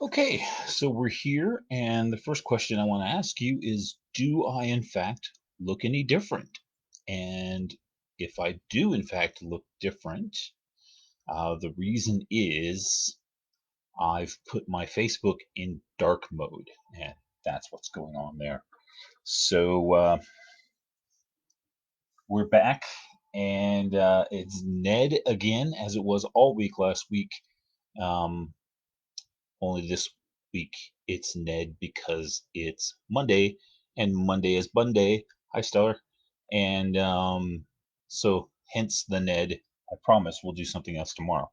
Okay, so we're here, and the first question I want to ask you is, do I in fact look any different? And if I do in fact look different, the reason is I've put my Facebook in dark mode, and that's what's going on there. So we're back, and it's Ned again, as it was all week last week. Um, Only this week it's Ned because it's Monday, and Monday is Bun Day. Hi, Stellar. And so hence the Ned. I promise we'll do something else tomorrow.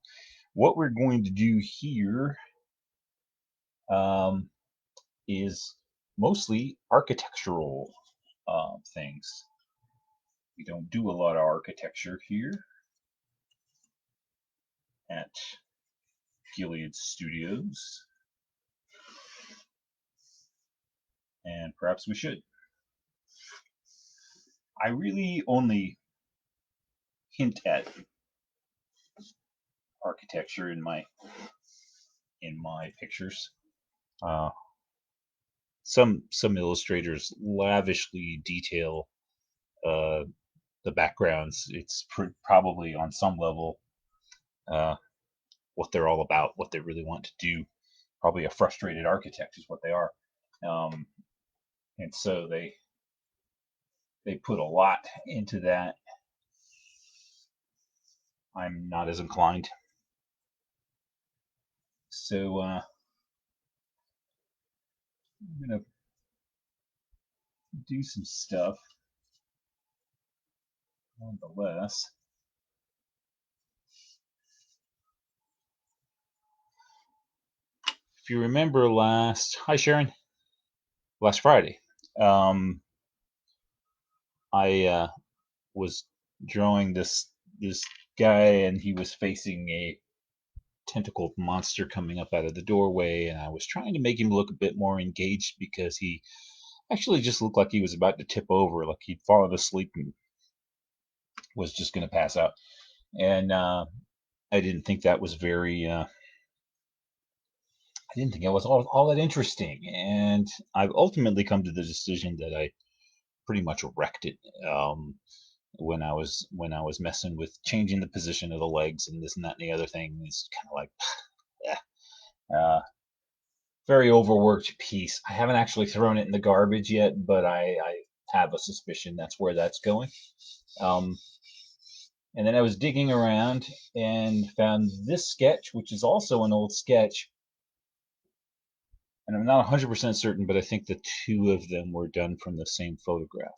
What we're going to do here um, is mostly architectural things. We don't do a lot of architecture here at Gilead Studios, and perhaps we should. I really only hint at architecture in my pictures. Uh, some illustrators lavishly detail uh, the backgrounds. It's probably on some level uh, what they're all about, what they really want to do. Probably a frustrated architect is what they are, um, and so they put a lot into that. I'm not as inclined. So I'm gonna do some stuff nonetheless. If you remember hi Sharon, last Friday, um, I was drawing this guy, and he was facing a tentacled monster coming up out of the doorway, and I was trying to make him look a bit more engaged because he actually just looked like he was about to tip over, like he'd fallen asleep and was just going to pass out. And I didn't think that was very. I didn't think it was all that interesting, and I've ultimately come to the decision that I pretty much wrecked it. When I was messing with changing the position of the legs and this and that and the other thing. It's kind of like, yeah, very overworked piece. I haven't actually thrown it in the garbage yet, but I have a suspicion that's where that's going. Um, and then I was digging around and found this sketch, which is also an old sketch. And I'm not 100% certain, but I think the two of them were done from the same photograph,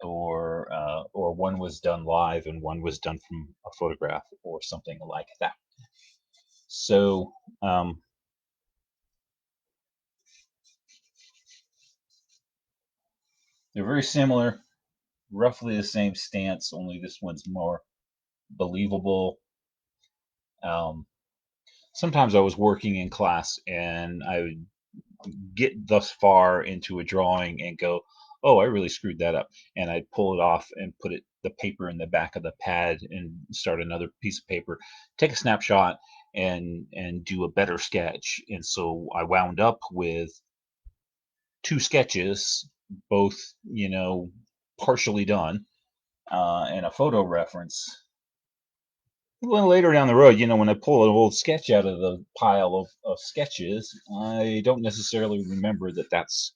or one was done live and one was done from a photograph, or something like that. So they're very similar, roughly the same stance, only this one's more believable. Um, Sometimes I was working in class and I would get thus far into a drawing and go, "Oh, I really screwed that up," and I'd pull it off and put the paper in the back of the pad and start another piece of paper, take a snapshot, and do a better sketch. And so I wound up with two sketches, both partially done, and a photo reference. Well, later down the road, when I pull an old sketch out of the pile of sketches, I don't necessarily remember that that's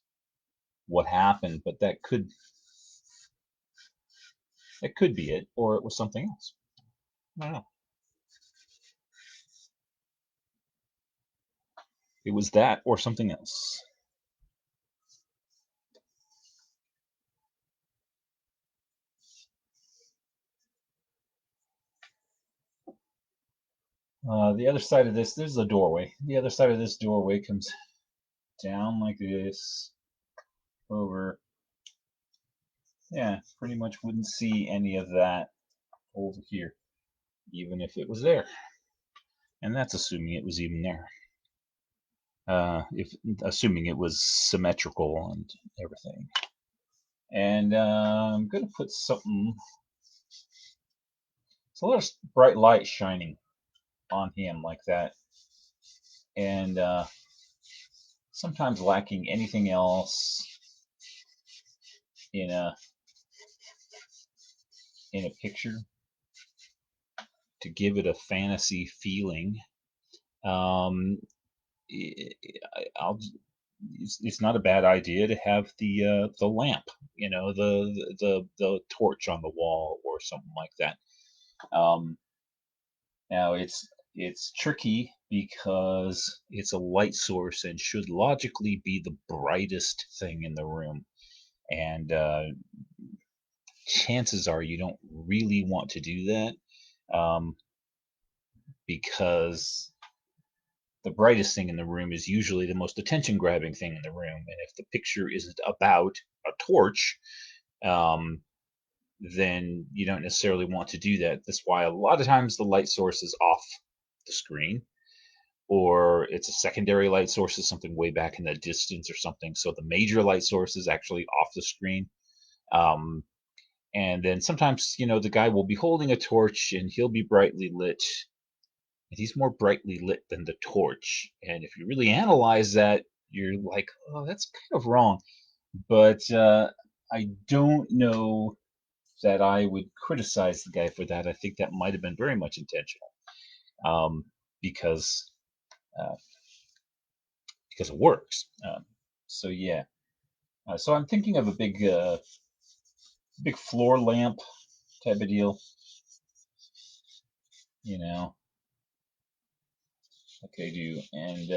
what happened, but that could be it, or it was something else. I don't know. It was that or something else. The other side of there's a doorway. The other side of this doorway comes down like this, over. Yeah, pretty much wouldn't see any of that over here, even if it was there. And that's assuming it was even there. If assuming it was symmetrical and everything. And I'm gonna put something. It's a lot of bright light shining on him like that, and sometimes lacking anything else in a picture to give it a fantasy feeling. Um, I'll it's not a bad idea to have the lamp, the torch on the wall or something like that. Um, Now it's tricky because it's a light source and should logically be the brightest thing in the room, and chances are you don't really want to do that, um, because the brightest thing in the room is usually the most attention grabbing thing in the room. And if the picture isn't about a torch, um, then you don't necessarily want to do that. That's why a lot of times the light source is off the screen, or it's a secondary light source, is something way back in the distance or something. So the major light source is actually off the screen. Um, and then sometimes, the guy will be holding a torch and he'll be brightly lit, and he's more brightly lit than the torch. And if you really analyze that, you're like, oh, that's kind of wrong. But I don't know that I would criticize the guy for that. I think that might have been very much intentional, because uh, because it works. So yeah. So I'm thinking of a big floor lamp type of deal, you know, like I do, and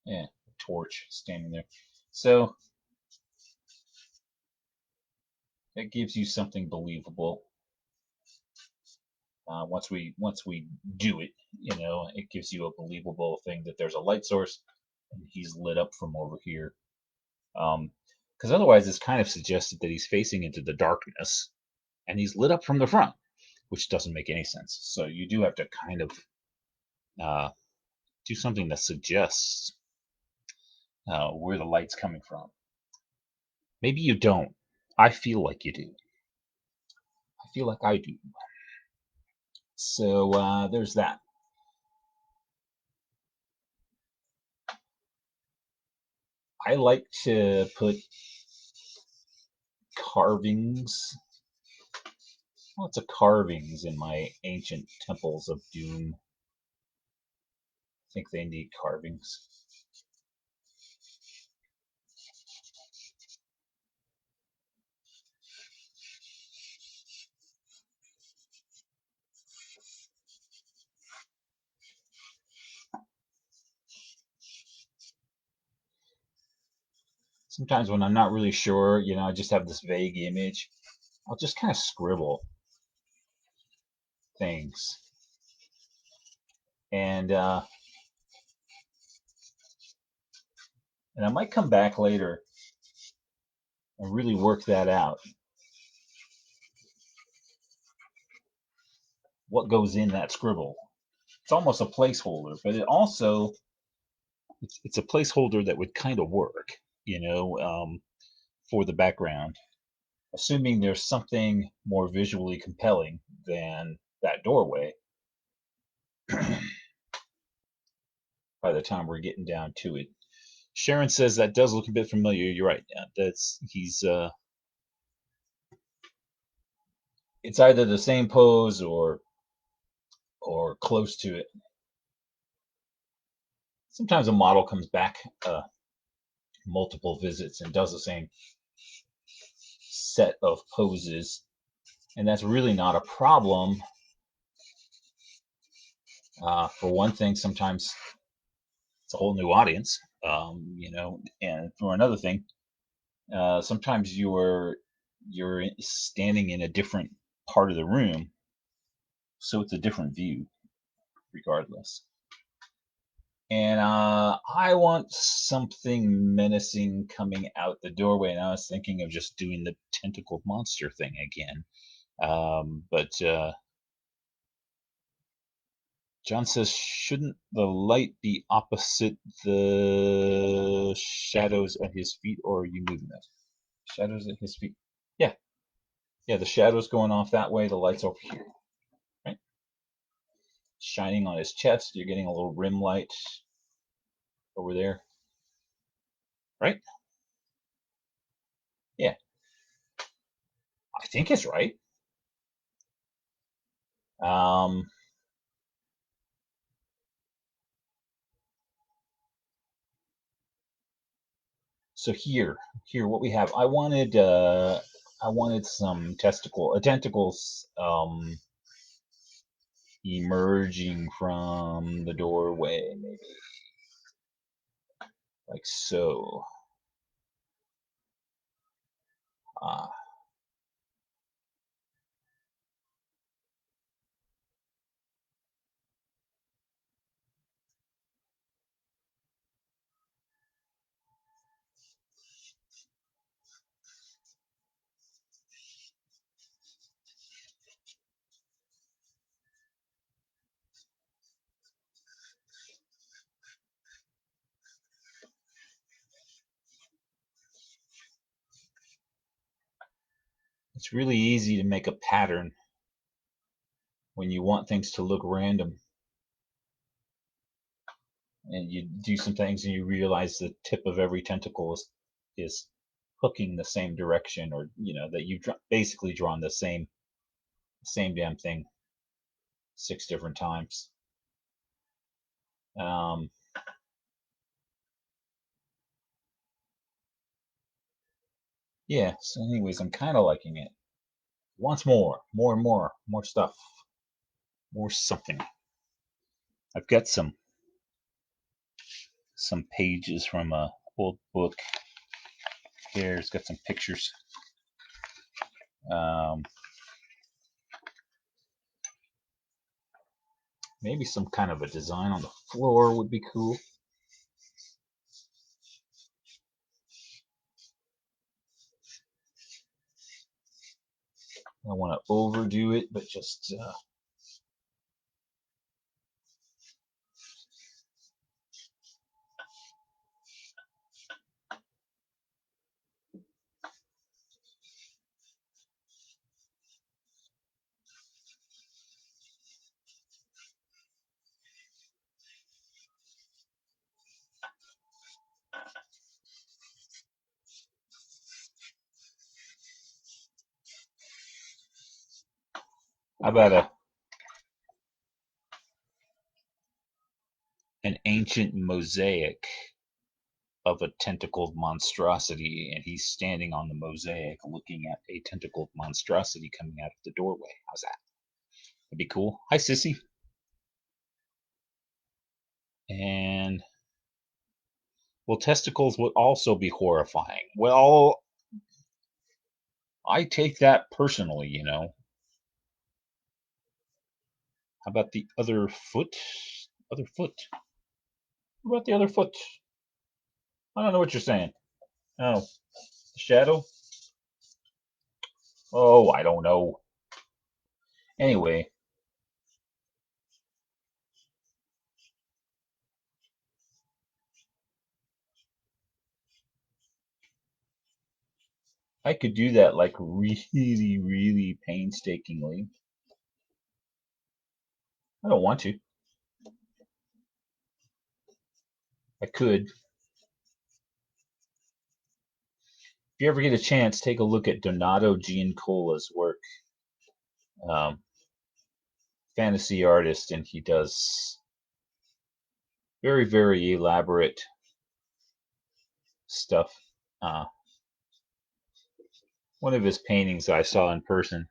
yeah, torch standing there. So that gives you something believable. Once we do it, it gives you a believable thing that there's a light source and he's lit up from over here. Because otherwise, it's kind of suggested that he's facing into the darkness and he's lit up from the front, which doesn't make any sense. So you do have to kind of uh, do something that suggests where the light's coming from. Maybe you don't. I feel like you do. I feel like I do. So there's that. I like to put carvings, lots of carvings in my ancient temples of doom. I think they need carvings. Sometimes when I'm not really sure, I just have this vague image, I'll just kind of scribble things. And and I might come back later and really work that out. What goes in that scribble? It's almost a placeholder, but it's a placeholder that would kind of work, for the background, assuming there's something more visually compelling than that doorway by the time we're getting down to it. Sharon says that does look a bit familiar. You're right. Yeah, it's either the same pose or close to it. Sometimes a model comes back multiple visits and does the same set of poses, and that's really not a problem. For one thing, sometimes it's a whole new audience, and for another thing, sometimes you're standing in a different part of the room, so it's a different view regardless. And I want something menacing coming out the doorway, and I was thinking of just doing the tentacled monster thing again. But John says, shouldn't the light be opposite the shadows at his feet, or are you moving that? Shadows at his feet. Yeah, yeah. The shadows going off that way. The light's over here. Right. shining on his chest. You're getting a little rim light over there, right? Yeah, I think it's right. Um, so here, what we have. I wanted some tentacles, emerging from the doorway, maybe like so. Ah, it's really easy to make a pattern when you want things to look random, and you do some things and you realize the tip of every tentacle is hooking the same direction, or that you've basically drawn the same damn thing 6 different times. Um, yeah. So, anyways, I'm kind of liking it. Wants more and more stuff, more something. I've got some pages from a old book here. It's got some pictures. Um, maybe some kind of a design on the floor would be cool. I don't want to overdo it, but just how about an ancient mosaic of a tentacled monstrosity, and he's standing on the mosaic looking at a tentacled monstrosity coming out of the doorway. How's that? That'd be cool. Hi, Sissy. And well, testicles would also be horrifying. Well, I take that personally. How about the other foot? Other foot. What about the other foot? I don't know what you're saying. Oh, the shadow? Oh, I don't know. Anyway, I could do that like really, really painstakingly. I don't want to. If I could. If you ever get a chance, take a look at Donato Giancola's work. Um, fantasy artist, and he does very, very elaborate stuff. Uh, one of his paintings I saw in person,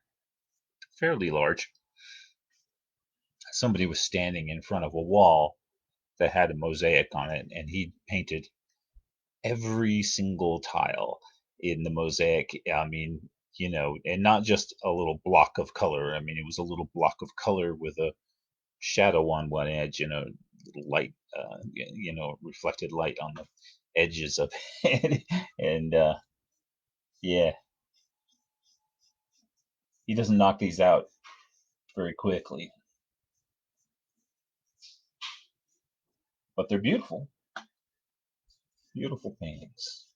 fairly large. Somebody was standing in front of a wall that had a mosaic on it, and he painted every single tile in the mosaic. I mean, and not just a little block of color. I mean, it was a little block of color with a shadow on one edge and a little light, reflected light on the edges of it. And yeah, he doesn't knock these out very quickly, but they're beautiful, beautiful paintings.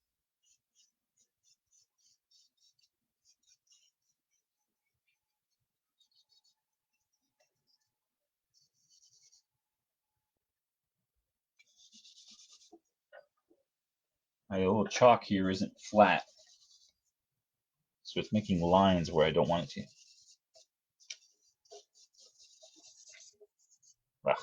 My little chalk here isn't flat, so it's making lines where I don't want it to. Ugh.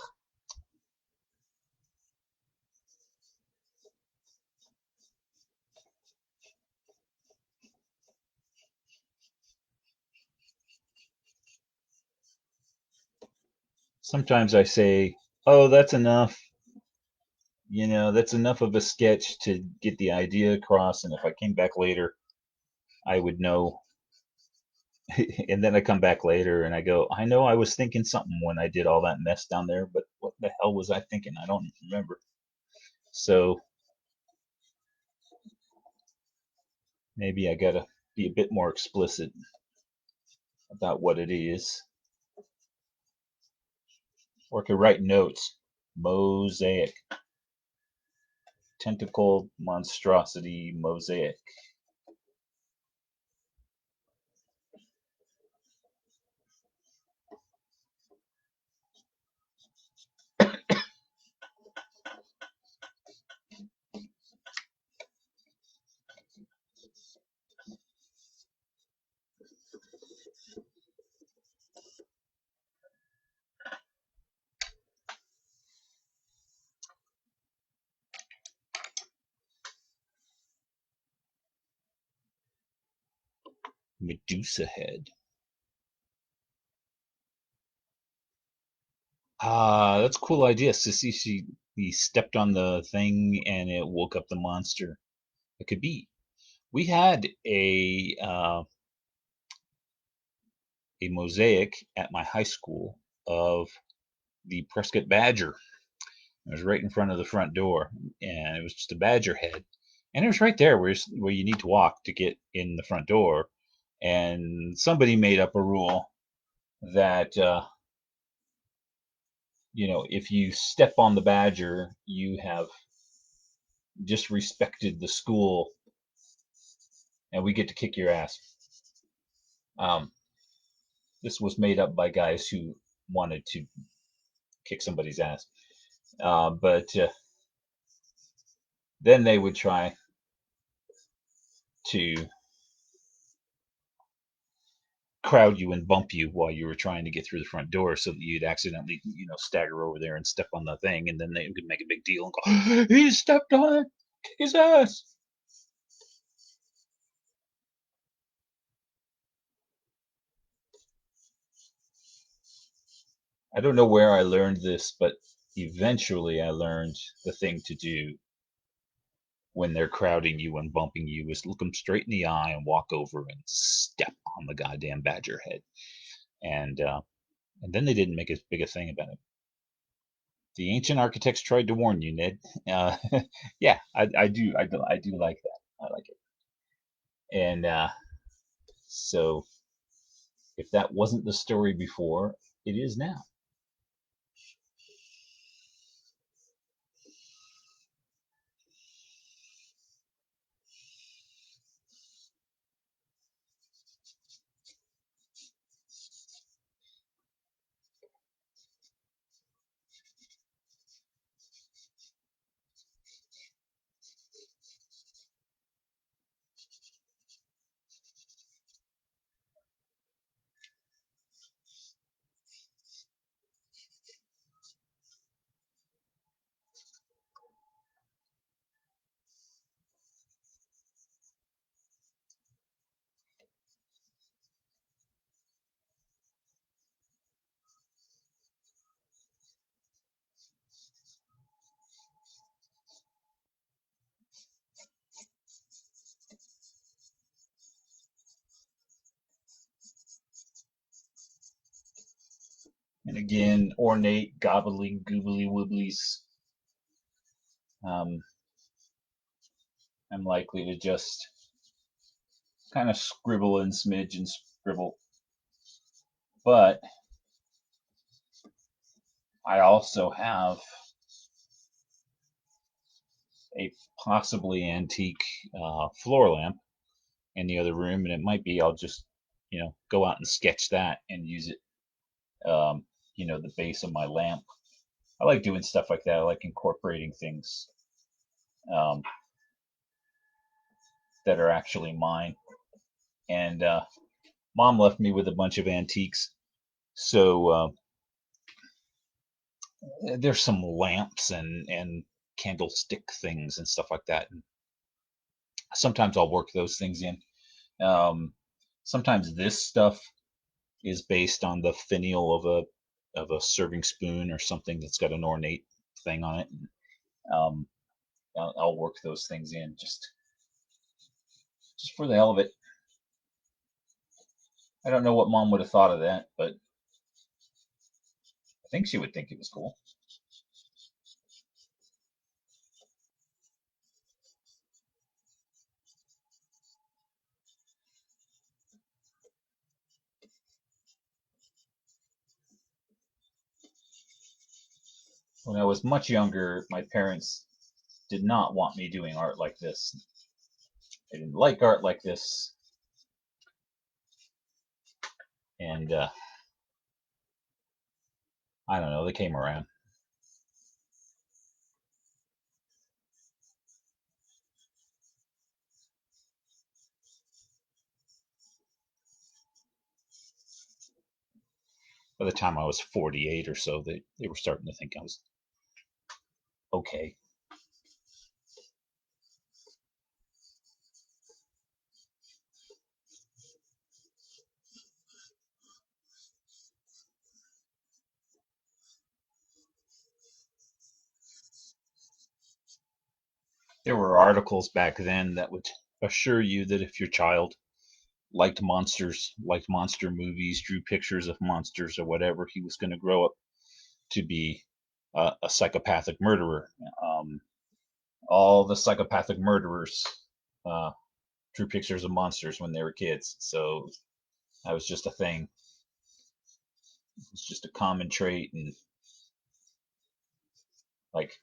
Sometimes I say, "Oh, that's enough." That's enough of a sketch to get the idea across. And if I came back later, I would know. And then I come back later and I go, I know I was thinking something when I did all that mess down there, but what the hell was I thinking? I don't remember. So maybe I gotta be a bit more explicit about what it is. Or I could write notes. Mosaic. Tentacled monstrosity mosaic. Medusa head. Ah, that's a cool idea. Sissy, he stepped on the thing and it woke up the monster. It could be. We had a mosaic at my high school of the Prescott Badger. It was right in front of the front door, and it was just a badger head, and it was right there where you need to walk to get in the front door. And somebody made up a rule that if you step on the badger, you have disrespected the school, and we get to kick your ass. Um, this was made up by guys who wanted to kick somebody's ass, but then they would try to crowd you and bump you while you were trying to get through the front door so that you'd accidentally, stagger over there and step on the thing, and then they could make a big deal and go, he stepped on it, kick his ass. I don't know where I learned this, but eventually I learned the thing to do when they're crowding you and bumping you is look them straight in the eye and walk over and step on the goddamn badger head. And then they didn't make as big a thing about it. The ancient architects tried to warn you, Ned. Uh, yeah, I do like that. I like it. And so, if that wasn't the story before, it is now. And again, ornate, gobbly, googly wooblies. Um, I'm likely to just kind of scribble and smidge and scribble. But I also have a possibly antique floor lamp in the other room, and it might be I'll just, go out and sketch that and use it, the base of my lamp. I like doing stuff like that. I like incorporating things. Um, that are actually mine. And Mom left me with a bunch of antiques. So there's some lamps and candlestick things and stuff like that. And sometimes I'll work those things in. Um, Sometimes this stuff is based on the finial of a serving spoon or something that's got an ornate thing on it. And, um, I'll work those things in just for the hell of it. I don't know what Mom would have thought of that, but I think she would think it was cool. When I was much younger, my parents did not want me doing art like this. They didn't like art like this, and I don't know. They came around. By the time I was 48 or so, they were starting to think I was okay. There were articles back then that would assure you that if your child liked monsters, liked monster movies, drew pictures of monsters or whatever, he was going to grow up to be a psychopathic murderer. Um, all the psychopathic murderers uh, drew pictures of monsters when they were kids, so that was just a thing. It's just a common trait, and like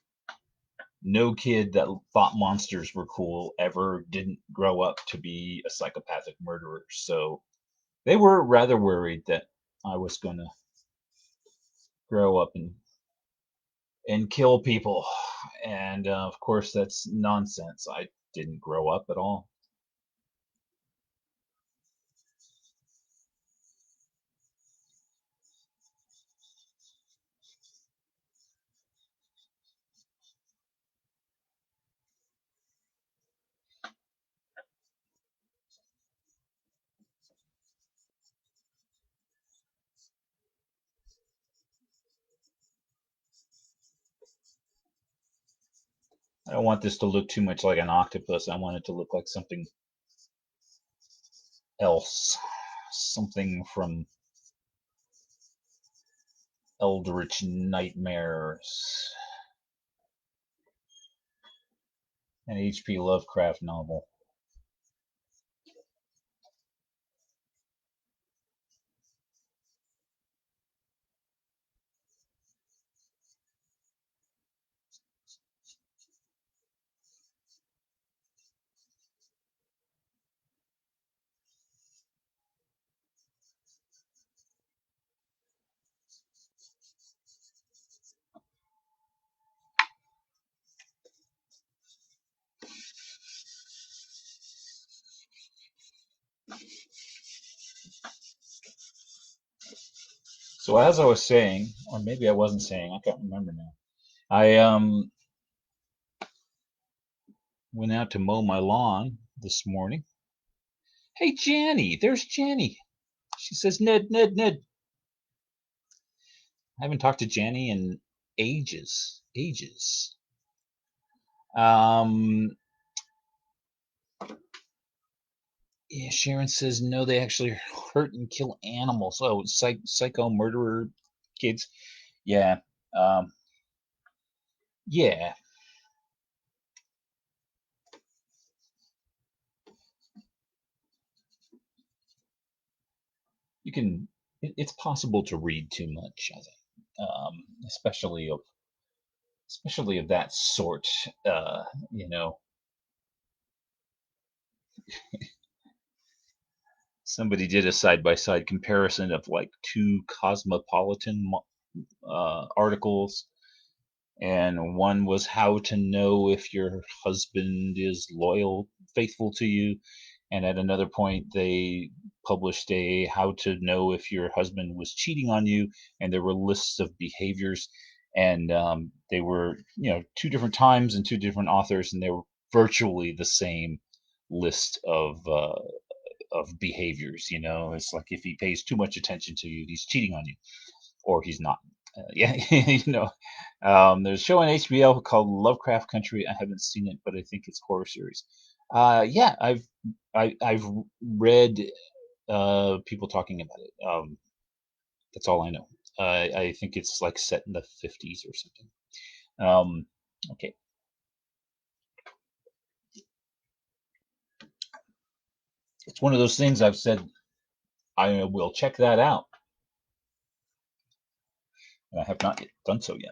no kid that thought monsters were cool ever didn't grow up to be a psychopathic murderer. So they were rather worried that I was going to grow up and kill people. And of course, that's nonsense. I didn't grow up at all. I don't want this to look too much like an octopus. I want it to look like something else, something from Eldritch Nightmares, an H.P. Lovecraft novel. So as I was saying, or maybe I wasn't saying, I can't remember now. I went out to mow my lawn this morning. Hey, Janny, there's Janny. She says, Ned, Ned, Ned. I haven't talked to Janny in ages, ages. Um, yeah, Sharon says no. They actually hurt and kill animals. Oh, psycho murderer kids. Yeah, um, yeah. You can. It's possible to read too much. I think, especially of that sort. Uh, you know, somebody did a side by side comparison of like two Cosmopolitan articles, and one was how to know if your husband is loyal faithful to you. And at another point, they published a how to know if your husband was cheating on you, and there were lists of behaviors, and they were, two different times and two different authors, and they were virtually the same list of behaviors. It's like if he pays too much attention to you, he's cheating on you, or he's not. Yeah, there's a show on HBO called Lovecraft Country. I haven't seen it, but I think it's horror series. Yeah, I've read people talking about it. That's all I know. I think it's like set in the 50s or something. Okay, it's one of those things I've said I will check that out, and I have not done so yet.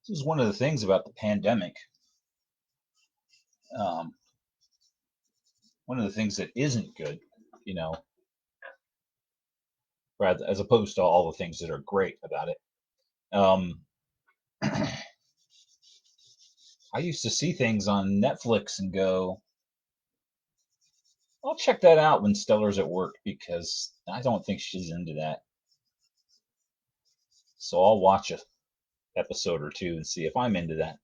This is one of the things about the pandemic. Um, One of the things that isn't good, you know, rather as opposed to all the things that are great about it. Um, I used to see things on Netflix and go, I'll check that out when Stellar's at work because I don't think she's into that. So I'll watch a episode or two and see if I'm into that.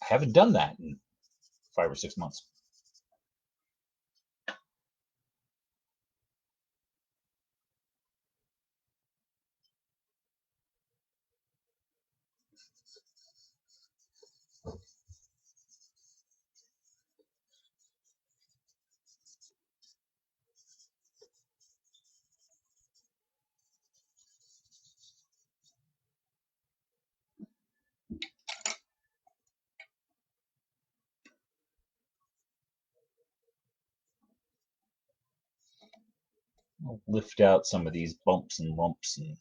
I haven't done that in 5 or 6 months. I'll lift out some of these bumps and lumps and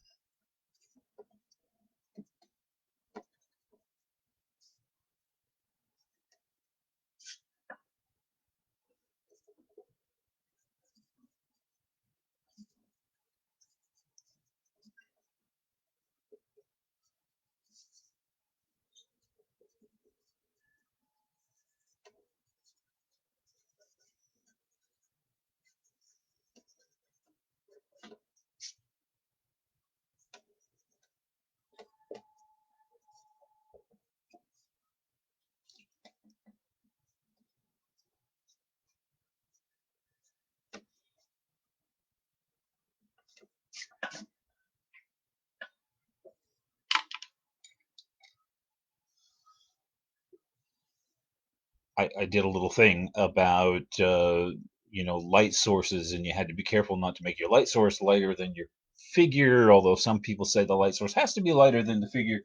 I did a little thing about light sources, and you had to be careful not to make your light source lighter than your figure. Although some people say the light source has to be lighter than the figure,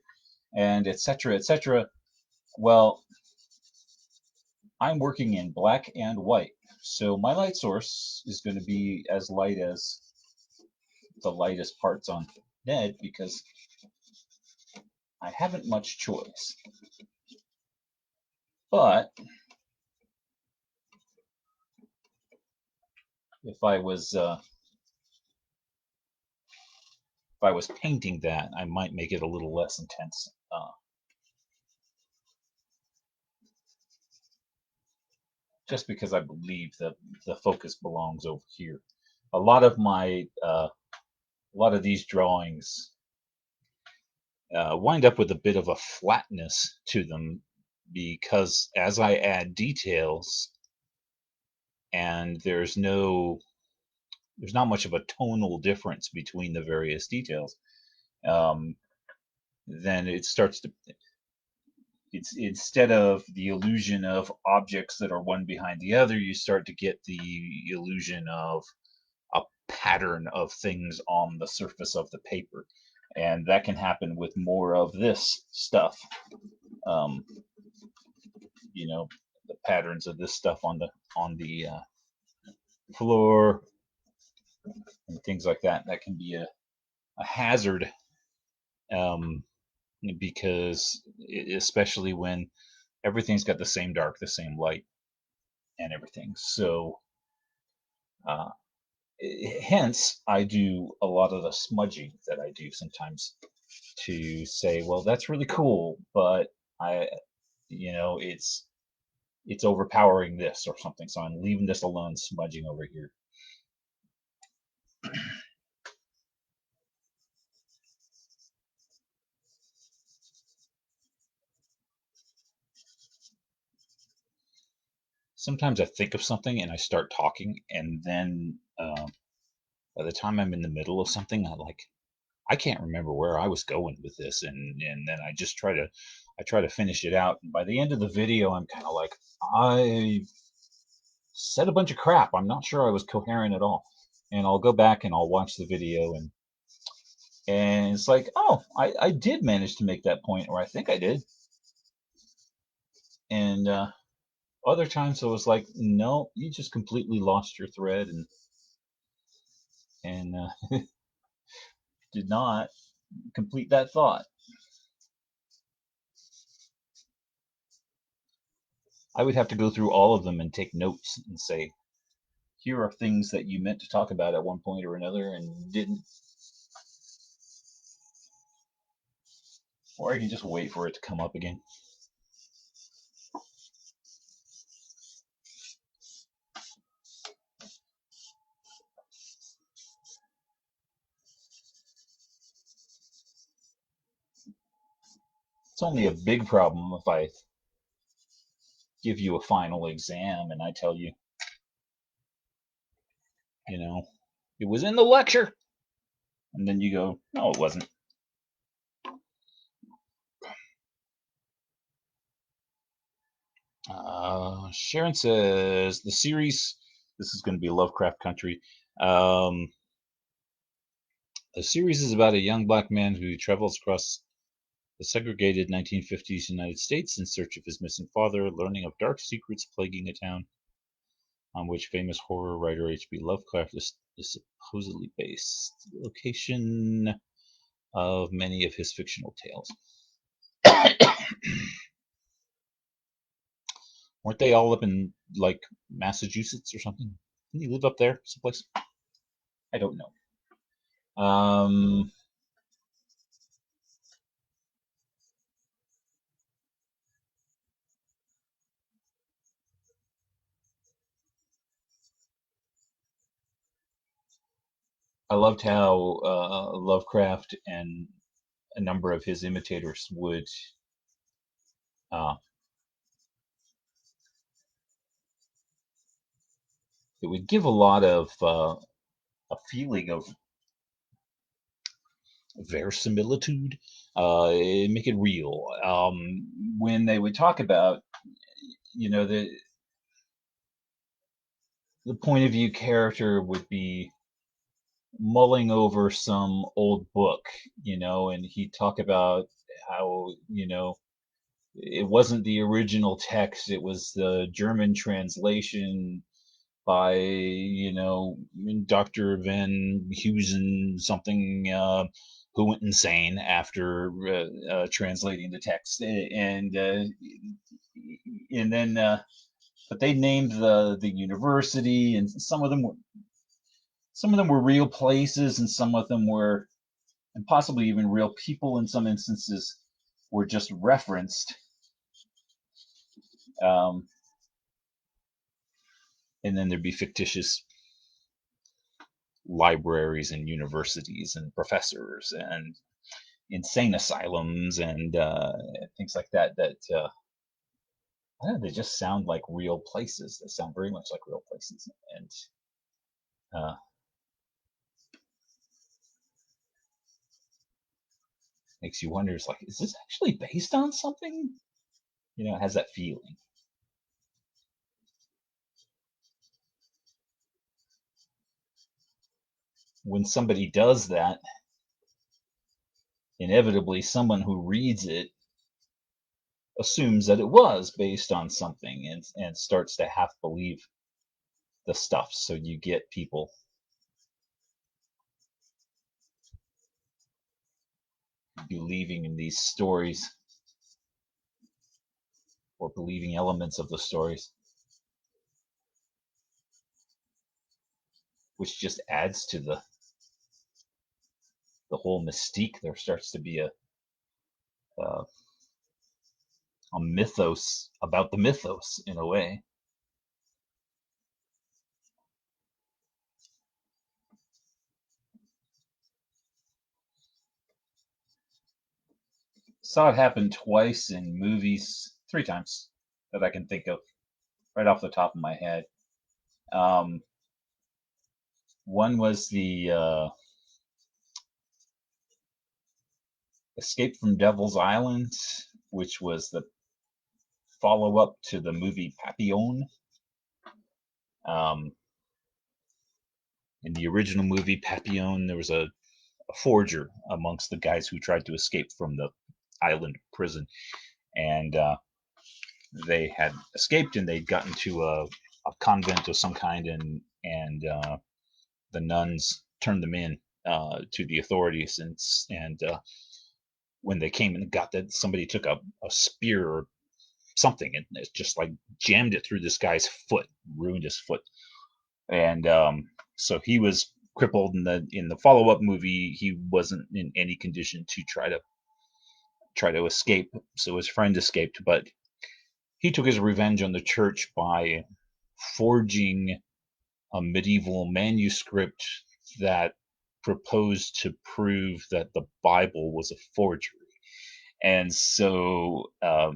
and etc. etc. Well, I'm working in black and white, so my light source is going to be as light as the lightest parts on Ned because I haven't much choice. But if I was painting that, I might make it a little less intense. Just because I believe that the focus belongs over here. A lot of these drawings wind up with a bit of a flatness to them because as I add details, and there's not much of a tonal difference between the various details, um, then it starts to it's instead of the illusion of objects that are one behind the other, you start to get the illusion of a pattern of things on the surface of the paper, and that can happen with more of this stuff. Um, the patterns of this stuff on the floor and things like that. That can be a hazard, um, because especially when everything's got the same dark, the same light, and everything. So, uh, hence, I do a lot of the smudging that I do sometimes to say, well, that's really cool, but I, it's overpowering this or something. So I'm leaving this alone, smudging over here. Sometimes I think of something and I start talking, and then by the time I'm in the middle of something, I can't remember where I was going with this, and then I try to finish it out. And by the end of the video, I'm kind of like, I said a bunch of crap. I'm not sure I was coherent at all. And I'll go back and I'll watch the video, and it's like, oh, I did manage to make that point, or I think I did. And other times I was like, no, you just completely lost your thread and did not complete that thought. I would have to go through all of them and take notes and say, here are things that you meant to talk about at one point or another and didn't. Or I can just wait for it to come up again. It's only a big problem if I give you a final exam and I tell you, you know, it was in the lecture. And then you go, no, it wasn't. Sharon says the series, this is going to be Lovecraft Country. The series is about a young black man who travels across the segregated 1950s United States in search of his missing father, learning of dark secrets plaguing a town on which famous horror writer H.P. Lovecraft is supposedly based. The location of many of his fictional tales. Weren't they all up in like Massachusetts or something? Didn't he live up there someplace? I don't know. I loved how Lovecraft and a number of his imitators uh, would give a lot of a feeling of verisimilitude, make it real. When they would talk about, the point of view character would be mulling over some old book, and he'd talk about how, it wasn't the original text, it was the German translation by, Dr. Van Heusen something, who went insane after translating the text, and then but they named the university, and some of them were real places, and some of them were, and possibly even real people in some instances, were just referenced. Um, and then there'd be fictitious libraries and universities and professors and insane asylums and things like that. I don't know, they just sound like real places. They sound very much like real places, and uh, makes you wonder. It's like, is this actually based on something? It has that feeling. When somebody does that, inevitably someone who reads it assumes that it was based on something, and starts to half believe the stuff. So you get people believing in these stories or believing elements of the stories, which just adds to the whole mystique. There starts to be a, a mythos about the mythos in a way. Saw it happen twice in movies, three times that I can think of right off the top of my head. Um, One was the Escape from Devil's Island, which was the follow up to the movie Papillon. Um, in the original movie Papillon, there was a forger amongst the guys who tried to escape from the island prison, and they had escaped and they'd gotten to a convent of some kind, and the nuns turned them in to the authorities, and when they came and got that, somebody took a spear or something and it just like jammed it through this guy's foot, ruined his foot, and so he was crippled. In the follow up movie, he wasn't in any condition to try to escape. So his friend escaped, but he took his revenge on the church by forging a medieval manuscript that proposed to prove that the Bible was a forgery. And so I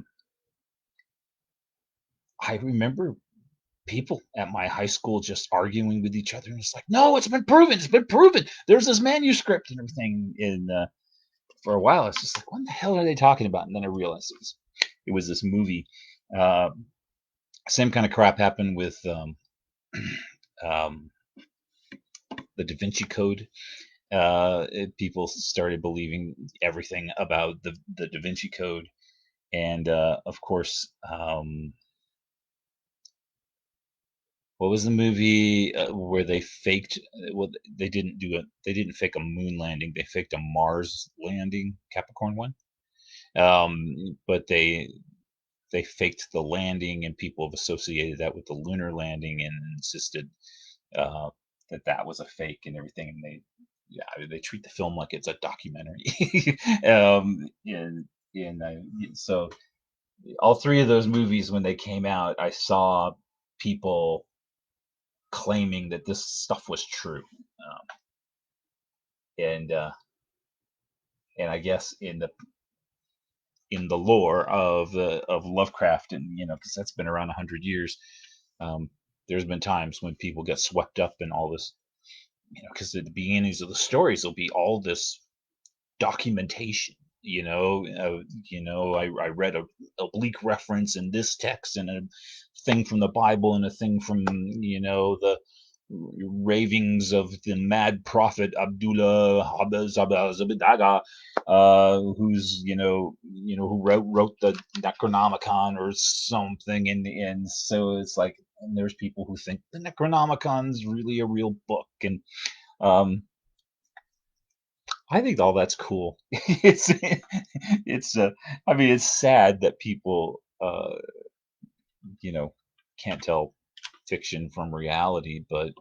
remember people at my high school just arguing with each other. And it's like, no, it's been proven. It's been proven. There's this manuscript and everything. And for a while, it's just like, what the hell are they talking about? And then I realized it was this movie. Uh, Same kind of crap happened with um, the Da Vinci Code. People started believing everything about the Da Vinci Code, and of course, what was the movie where they faked? Well, they didn't do it. They didn't fake a moon landing. They faked a Mars landing, Capricorn one. But they faked the landing, and people have associated that with the lunar landing and insisted uh, that was a fake and everything. And they treat the film like it's a documentary. So all three of those movies, when they came out, I saw people claiming that this stuff was true, and I guess in the lore of Lovecraft, and because that's been around 100 years, um, there's been times when people get swept up in all this, because at the beginnings of the stories there'll be all this documentation. I read a oblique reference in this text and a thing from the Bible and a thing from the ravings of the mad prophet Abdullah Zabidaga, who's who wrote the Necronomicon or something, and so it's like, and there's people who think the Necronomicon's really a real book, and um, I think all that's cool. It's I mean, it's sad that people you know can't tell fiction from reality, but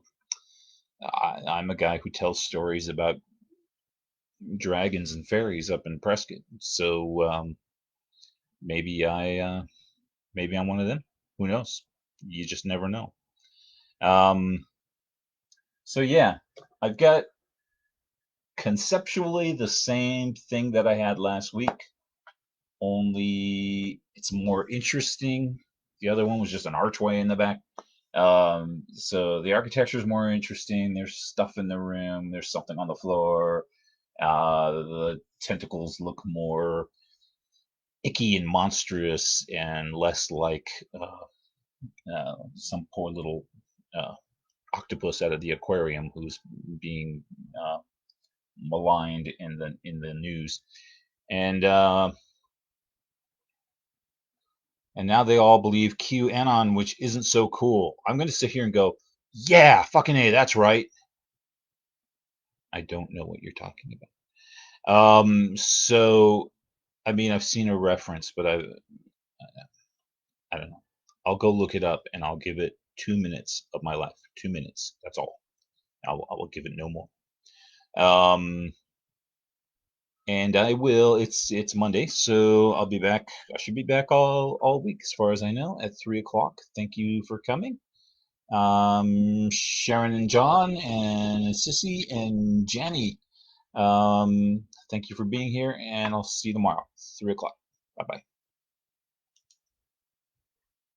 I'm a guy who tells stories about dragons and fairies up in Prescott. So maybe maybe I'm one of them. Who knows? You just never know. Um, so yeah, I've got conceptually the same thing that I had last week, only it's more interesting. The other one was just an archway in the back. So the architecture is more interesting. There's stuff in the room. There's something on the floor. The tentacles look more icky and monstrous and less like some poor little uh, octopus out of the aquarium who's being uh, maligned in the news. And now they all believe QAnon, which isn't so cool. I'm going to sit here and go, Yeah, fucking A, that's right. I don't know what you're talking about. So I mean, I've seen a reference, but I don't know. I'll go look it up and I'll give it 2 minutes of my life. 2 minutes. That's all. I will give it no more. Um, and I will. It's Monday, so I'll be back. I should be back all week, as far as I know, at 3 o'clock. Thank you for coming, Sharon and John and Sissy and Jenny. Thank you for being here, and I'll see you tomorrow, 3 o'clock. Bye bye.